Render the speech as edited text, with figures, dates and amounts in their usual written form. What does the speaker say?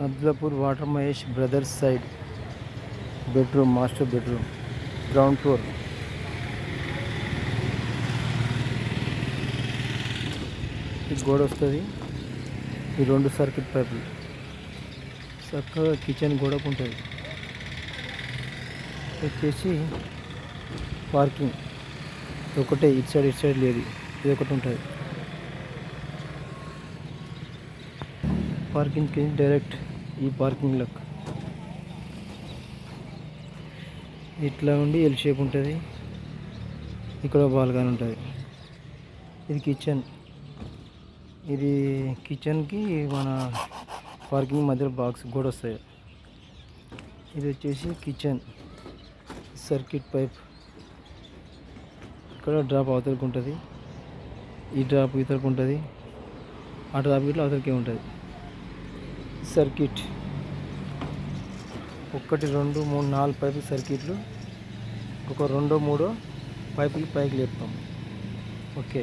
Abdullapur water Mahesh brothers side bedroom, master bedroom, ground floor. ఈ గోడ వస్తుంది. ఈ 2 సర్క్యూట్ పైపులు చక్కగా కిచెన్ గోడకు ఉంటుంది. వచ్చేసి పార్కింగ్ ఒకటే, ఇటు సైడ్ లేదు, ఇది ఒకటి ఉంటుంది. పార్కింగ్కి డైరెక్ట్ ఈ పార్కింగ్లకు ఇట్లా ఉండి ఎల్ షేప్ ఉంటుంది. ఇక్కడ బాల్కనీ ఉంటుంది. ఇది కిచెన్. ఇది కిచెన్కి మన పార్కింగ్ మధ్యలో బాక్స్ కూడా వస్తాయి. ఇది వచ్చేసి కిచెన్ సర్క్యూట్ పైప్. ఇక్కడ డ్రాప్ అవతలకి ఉంటుంది, ఈ డ్రాప్ ఇతరకు ఉంటుంది, ఆ డ్రాప్ ఇట్లా అవతలకే ఉంటుంది. సర్క్యూట్ 1 2 3 4 పైపులు సర్క్యూట్లు. ఒక 2 3 పైపులు పైకి లేపుతాం. ఓకే.